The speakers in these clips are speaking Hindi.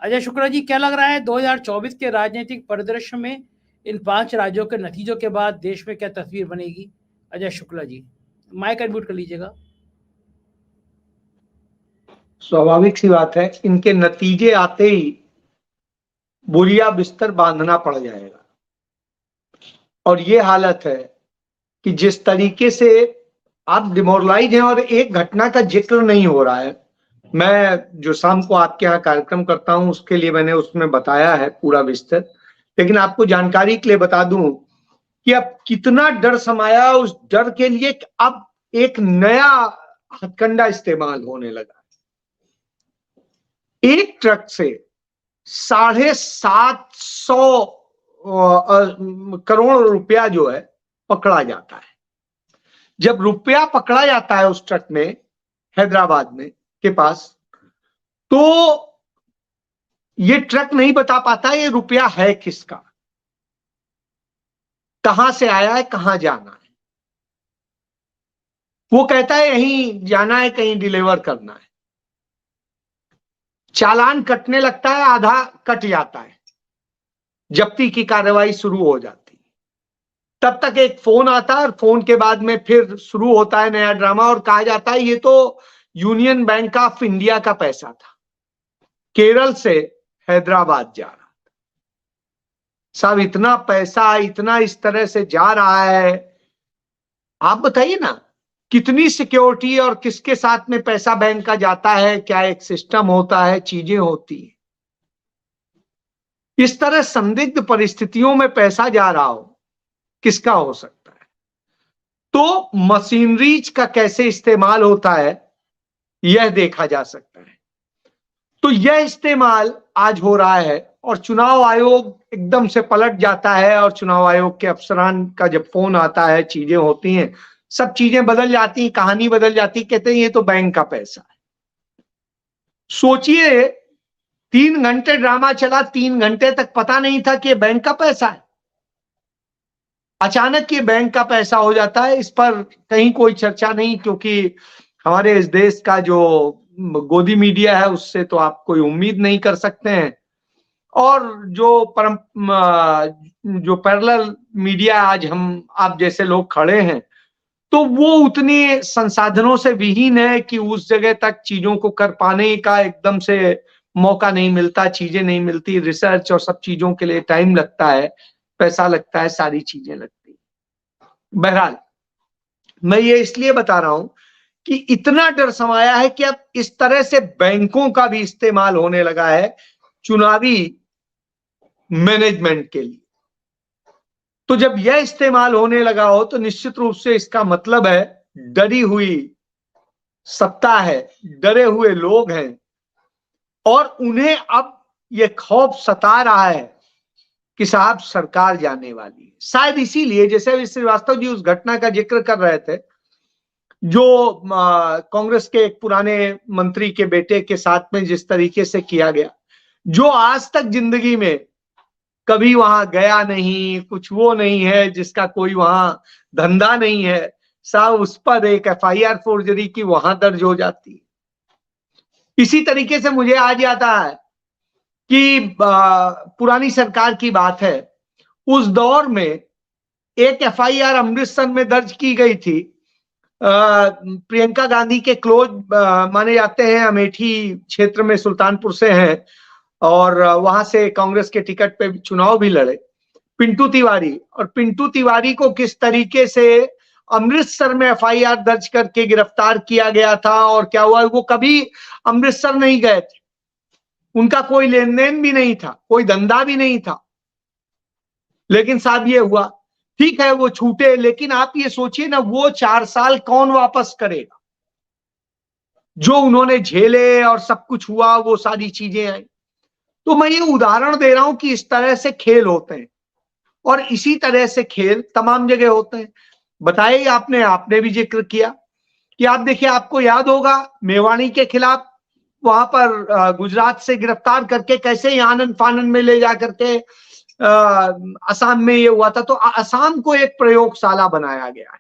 अजय शुक्ला जी, क्या लग रहा है 2024 के राजनीतिक परिदृश्य में इन 5 राज्यों के नतीजों के बाद देश में क्या तस्वीर बनेगी? अजय शुक्ला जी, माइक अनम्यूट कर लीजिएगा। स्वाभाविक सी बात है, इनके नतीजे आते ही बोरिया बिस्तर बांधना पड़ जाएगा। और ये हालत है कि जिस तरीके से आप डिमोरलाइज हैं और एक घटना का जिक्र नहीं हो रहा है। मैं जो शाम को आपके यहाँ कार्यक्रम करता हूं उसके लिए मैंने उसमें बताया है पूरा विस्तर, लेकिन आपको जानकारी के लिए बता दूं कि अब कितना डर समाया, उस डर के लिए अब एक नया हथकंडा इस्तेमाल होने लगा। एक ट्रक से 750 करोड़ रुपया जो है पकड़ा जाता है। जब रुपया पकड़ा जाता है उस ट्रक में हैदराबाद में के पास, तो ये ट्रक नहीं बता पाता ये रुपया है किसका, कहां से आया है, कहां जाना है। वो कहता है यहीं जाना है, कहीं डिलीवर करना है। चालान कटने लगता है, आधा कट जाता है, जब्ती की कार्रवाई शुरू हो जाती। तब तक एक फोन आता है और फोन के बाद में फिर शुरू होता है नया ड्रामा और कहा जाता है ये तो यूनियन बैंक ऑफ इंडिया का पैसा था, केरल से हैदराबाद जा रहा था। साहब इतना पैसा इतना इस तरह से जा रहा है, आप बताइए ना कितनी सिक्योरिटी और किसके साथ में पैसा बैंक का जाता है, क्या एक सिस्टम होता है, चीजें होती है। इस तरह संदिग्ध परिस्थितियों में पैसा जा रहा हो, किसका हो सकता है? तो मशीनरीज का कैसे इस्तेमाल होता है यह देखा जा सकता है। तो यह इस्तेमाल आज हो रहा है और चुनाव आयोग एकदम से पलट जाता है और चुनाव आयोग के अफसरान का जब फोन आता है, चीजें होती हैं, सब चीजें बदल जाती, कहानी बदल जाती, कहते हैं ये तो बैंक का पैसा है। सोचिए 3 घंटे ड्रामा चला, 3 घंटे तक पता नहीं था कि ये बैंक का पैसा है। अचानक ये बैंक का पैसा हो जाता है। इस पर कहीं कोई चर्चा नहीं, क्योंकि हमारे इस देश का जो गोदी मीडिया है उससे तो आप कोई उम्मीद नहीं कर सकते हैं। और जो पैरेलल मीडिया आज हम आप जैसे लोग खड़े हैं, तो वो उतनी संसाधनों से विहीन है कि उस जगह तक चीजों को कर पाने का एकदम से मौका नहीं मिलता, चीजें नहीं मिलती, रिसर्च और सब चीजों के लिए टाइम लगता है, पैसा लगता है, सारी चीजें लगती। बहरहाल मैं ये इसलिए बता रहा हूं कि इतना डर समाया है कि अब इस तरह से बैंकों का भी इस्तेमाल होने लगा है चुनावी मैनेजमेंट के लिए। तो जब यह इस्तेमाल होने लगा हो तो निश्चित रूप से इसका मतलब है डरी हुई सत्ता है, डरे हुए लोग हैं और उन्हें अब यह खौफ सता रहा है कि साहब सरकार जाने वाली है। शायद इसीलिए जैसे श्रीवास्तव जी उस घटना का जिक्र कर रहे थे जो कांग्रेस के एक पुराने मंत्री के बेटे के साथ में जिस तरीके से किया गया, जो आज तक जिंदगी में कभी वहां गया नहीं, कुछ वो नहीं है, जिसका कोई वहां धंधा नहीं है, साहब उस पर एक एफआईआर फोर्जरी की वहां दर्ज हो जाती है। इसी तरीके से मुझे आज आता है कि पुरानी सरकार की बात है, उस दौर में एक एफआईआर अमृतसर में दर्ज की गई थी। प्रियंका गांधी के क्लोज माने जाते हैं, अमेठी क्षेत्र में सुल्तानपुर से हैं और वहां से कांग्रेस के टिकट पे चुनाव भी लड़े, पिंटू तिवारी। और पिंटू तिवारी को किस तरीके से अमृतसर में एफआईआर दर्ज करके गिरफ्तार किया गया था और क्या हुआ, वो कभी अमृतसर नहीं गए थे, उनका कोई लेन देन भी नहीं था, कोई धंधा भी नहीं था, लेकिन साहब ये हुआ। ठीक है वो छूटे, लेकिन आप ये सोचिए ना वो 4 साल कौन वापस करेगा, जो उन्होंने झेले और सब कुछ हुआ, वो सारी चीजें आई। तो मैं ये उदाहरण दे रहा हूं कि इस तरह से खेल होते हैं और इसी तरह से खेल तमाम जगह होते हैं। बताइए, आपने भी जिक्र किया कि आप देखिए, आपको याद होगा मेवाणी के खिलाफ वहां पर गुजरात से गिरफ्तार करके कैसे आनंद फानन में ले जा करके असम में ये हुआ था। तो असम को एक प्रयोगशाला बनाया गया है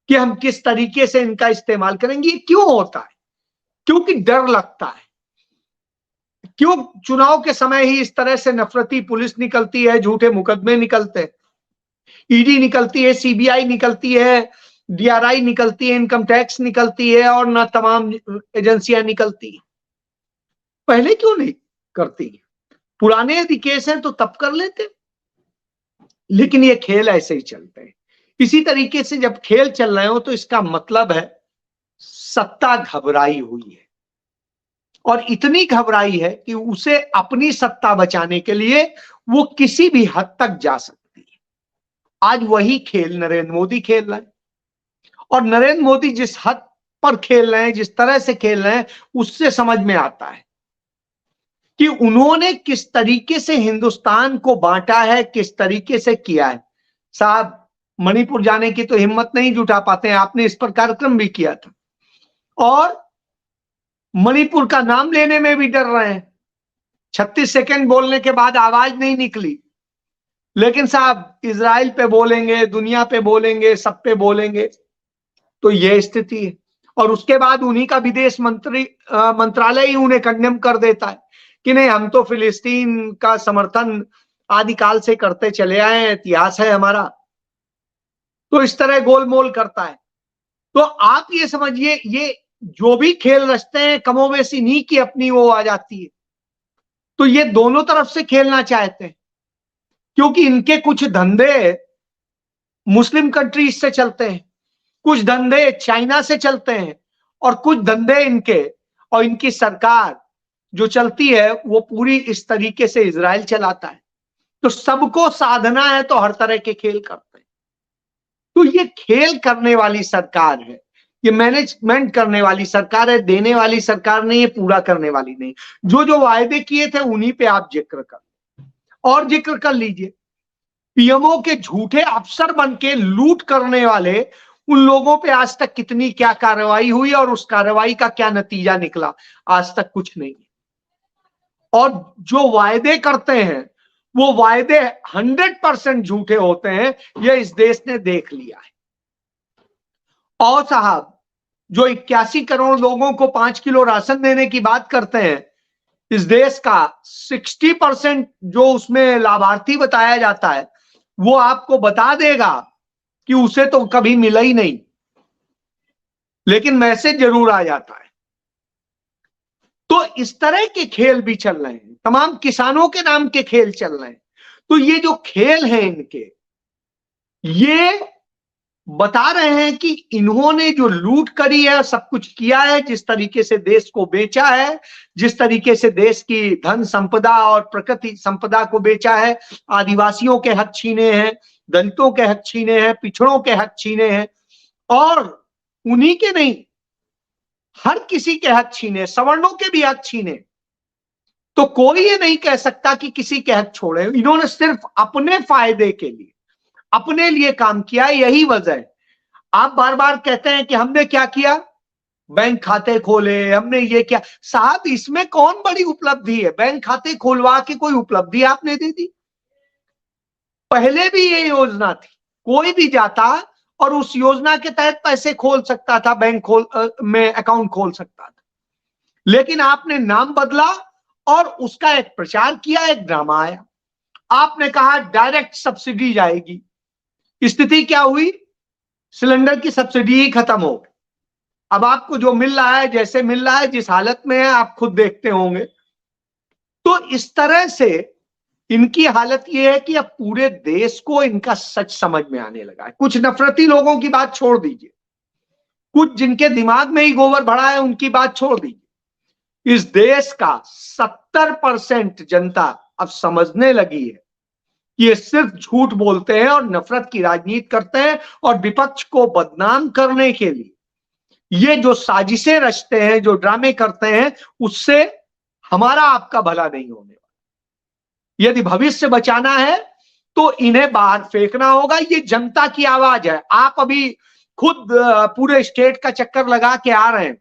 कि हम किस तरीके से इनका इस्तेमाल करेंगे। ये क्यों होता है? क्योंकि डर लगता है क्यों चुनाव के समय ही इस तरह से नफरती पुलिस निकलती है, झूठे मुकदमे निकलते हैं, ईडी निकलती है, सीबीआई निकलती है, डीआरआई निकलती है, इनकम टैक्स निकलती है और ना तमाम एजेंसियां निकलती है। पहले क्यों नहीं करती? पुराने यदि केस हैं तो तब कर लेते, लेकिन ये खेल ऐसे ही चलते हैं। इसी तरीके से जब खेल चल रहे हो तो इसका मतलब है सत्ता घबराई हुई है, और इतनी घबराई है कि उसे अपनी सत्ता बचाने के लिए वो किसी भी हद तक जा सकती है। आज वही खेल नरेंद्र मोदी खेल रहे हैं, और नरेंद्र मोदी जिस हद पर खेल रहे हैं, जिस तरह से खेल रहे हैं, उससे समझ में आता है कि उन्होंने किस तरीके से हिंदुस्तान को बांटा है, किस तरीके से किया है। साहब, मणिपुर जाने की तो हिम्मत नहीं जुटा पाते हैं, आपने इस पर कार्यक्रम भी किया था, और मणिपुर का नाम लेने में भी डर रहे हैं। 36 सेकंड बोलने के बाद आवाज नहीं निकली, लेकिन साहब इजराइल पे बोलेंगे, दुनिया पे बोलेंगे, सब पे बोलेंगे, तो यह स्थिति है। और उसके बाद उन्हीं का विदेश मंत्रालय ही उन्हें कंडेम कर देता है कि नहीं, हम तो फिलिस्तीन का समर्थन आदिकाल से करते चले आए हैं, इतिहास है हमारा। तो इस तरह गोलमोल करता है। तो आप ये समझिए, ये जो भी खेल रचते हैं कमोबेश इन्हीं की अपनी वो आ जाती है। तो ये दोनों तरफ से खेलना चाहते हैं, क्योंकि इनके कुछ धंधे मुस्लिम कंट्रीज से चलते हैं, कुछ धंधे चाइना से चलते हैं, और कुछ धंधे इनके और इनकी सरकार जो चलती है वो पूरी इस तरीके से इजराइल चलाता है। तो सबको साधना है तो हर तरह के खेल करते हैं। तो ये खेल करने वाली सरकार है, ये मैनेजमेंट करने वाली सरकार है, देने वाली सरकार नहीं है, पूरा करने वाली नहीं। जो जो वायदे किए थे उन्हीं पे आप जिक्र कर, और जिक्र कर लीजिए, पीएमओ के झूठे अफसर बन के लूट करने वाले उन लोगों पे आज तक कितनी क्या कार्रवाई हुई और उस कार्रवाई का क्या नतीजा निकला? आज तक कुछ नहीं। और जो वायदे करते हैं वो वायदे 100% झूठे होते हैं, यह इस देश ने देख लिया है। और साहब, जो 81 करोड़ लोगों को 5 किलो राशन देने की बात करते हैं, इस देश का 60% जो उसमें लाभार्थी बताया जाता है, वो आपको बता देगा कि उसे तो कभी मिला ही नहीं, लेकिन मैसेज जरूर आ जाता है। तो इस तरह के खेल भी चल रहे हैं, तमाम किसानों के नाम के खेल चल रहे हैं। तो ये जो खेल हैं इनके, ये बता रहे हैं कि इन्होंने जो लूट करी है, सब कुछ किया है, जिस तरीके से देश को बेचा है, जिस तरीके से देश की धन संपदा और प्रकृति संपदा को बेचा है, आदिवासियों के हक छीने हैं, दलितों के हक छीने हैं, पिछड़ों के हक छीने हैं, और उन्हीं के नहीं, हर किसी के हक छीने, सवर्णों के भी हक छीने। तो कोई ये नहीं कह सकता कि किसी के हक छोड़े। इन्होंने सिर्फ अपने फायदे के लिए, अपने लिए काम किया, यही वजह है। आप बार बार कहते हैं कि हमने क्या किया, बैंक खाते खोले, हमने ये किया। साहब, इसमें कौन बड़ी उपलब्धि है? बैंक खाते खोलवा के कोई उपलब्धि आपने दे दी? पहले भी ये योजना थी, कोई भी जाता और उस योजना के तहत पैसे खोल सकता था, बैंक में अकाउंट खोल सकता था। लेकिन आपने नाम बदला और उसका एक प्रचार किया, एक ड्रामा आया। आपने कहा डायरेक्ट सब्सिडी जाएगी। स्थिति क्या हुई? सिलेंडर की सब्सिडी ही खत्म हो गई। अब आपको जो मिल रहा है, जैसे मिल रहा है, जिस हालत में है, आप खुद देखते होंगे। तो इस तरह से इनकी हालत यह है कि अब पूरे देश को इनका सच समझ में आने लगा है। कुछ नफरती लोगों की बात छोड़ दीजिए, कुछ जिनके दिमाग में ही गोबर भरा है उनकी बात छोड़ दीजिए। इस देश का 70% जनता अब समझने लगी है कि ये सिर्फ झूठ बोलते हैं और नफरत की राजनीति करते हैं, और विपक्ष को बदनाम करने के लिए ये जो साजिशें रचते हैं, जो ड्रामे करते हैं, उससे हमारा आपका भला नहीं होने वाला। यदि भविष्य बचाना है तो इन्हें बाहर फेंकना होगा। ये जनता की आवाज है। आप अभी खुद पूरे स्टेट का चक्कर लगा के आ रहे हैं,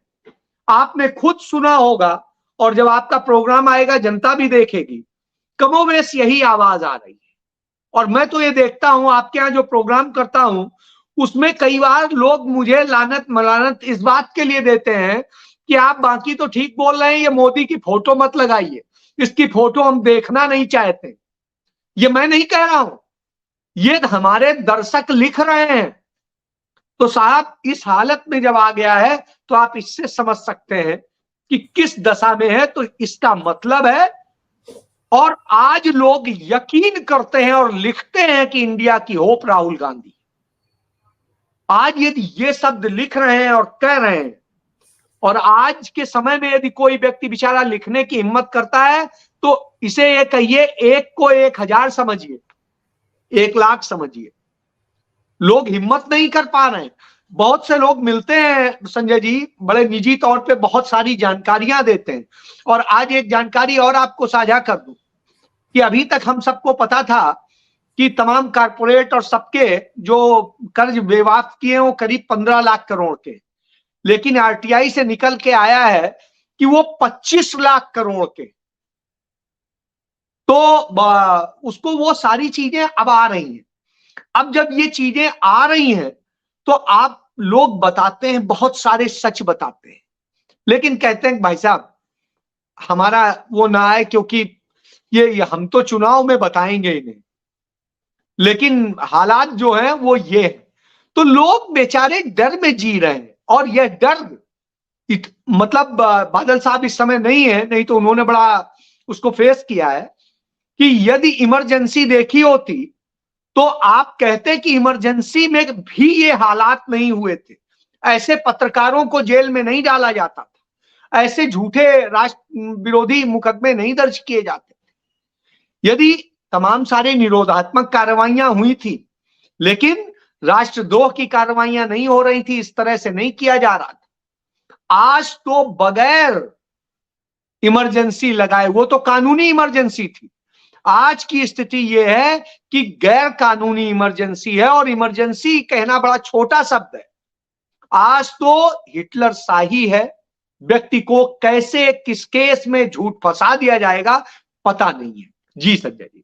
आपने खुद सुना होगा, और जब आपका प्रोग्राम आएगा जनता भी देखेगी, कमोबेश यही आवाज आ रही है। और मैं तो ये देखता हूं, आपके यहाँ जो प्रोग्राम करता हूं उसमें कई बार लोग मुझे लानत मलानत इस बात के लिए देते हैं कि आप बाकी तो ठीक बोल रहे हैं, ये मोदी की फोटो मत लगाइए, इसकी फोटो हम देखना नहीं चाहते। ये मैं नहीं कह रहा हूं, ये हमारे दर्शक लिख रहे हैं। तो साहब इस हालत में जब आ गया है तो आप इससे समझ सकते हैं कि किस दशा में है। तो इसका मतलब है, और आज लोग यकीन करते हैं और लिखते हैं कि इंडिया की होप राहुल गांधी। आज यदि ये शब्द लिख रहे हैं और कह रहे हैं, और आज के समय में यदि कोई व्यक्ति बेचारा लिखने की हिम्मत करता है तो इसे ये कहिए, एक को 1000 समझिए, 1,00,000 समझिए। लोग हिम्मत नहीं कर पा रहे हैं। बहुत से लोग मिलते हैं संजय जी, बड़े निजी तौर पे बहुत सारी जानकारियां देते हैं। और आज एक जानकारी और आपको साझा कर दूं कि अभी तक हम सबको पता था कि तमाम कारपोरेट और सबके जो कर्ज बेवाफ किए वो करीब 15 लाख करोड़ के, लेकिन आरटीआई से निकल के आया है कि वो 25 लाख करोड़ के। तो उसको वो सारी चीजें अब आ रही हैं। अब जब ये चीजें आ रही हैं तो आप लोग बताते हैं, बहुत सारे सच बताते हैं, लेकिन कहते हैं भाई साहब हमारा वो ना आए, क्योंकि ये हम तो चुनाव में बताएंगे ही नहीं। लेकिन हालात जो है वो ये है। तो लोग बेचारे डर में जी रहे हैं, और यह डर मतलब बादल साहब इस समय नहीं है, नहीं तो उन्होंने बड़ा उसको फेस किया है कि यदि इमरजेंसी देखी होती तो आप कहते कि इमरजेंसी में भी ये हालात नहीं हुए थे, ऐसे पत्रकारों को जेल में नहीं डाला जाता था, ऐसे झूठे राष्ट्र विरोधी मुकदमे नहीं दर्ज किए जाते थे, यदि तमाम सारे निरोधात्मक कार्रवाइयां हुई थी, लेकिन राष्ट्रद्रोह की कार्रवाइयां नहीं हो रही थी, इस तरह से नहीं किया जा रहा था। आज तो बगैर इमरजेंसी लगाए, वो तो कानूनी इमरजेंसी थी, आज की स्थिति यह है कि गैर कानूनी इमरजेंसी है। और इमरजेंसी कहना बड़ा छोटा शब्द है। आज तो हिटलर शाही है, व्यक्ति को कैसे किस केस में झूठ फंसा दिया जाएगा पता नहीं है। जी संजय जी।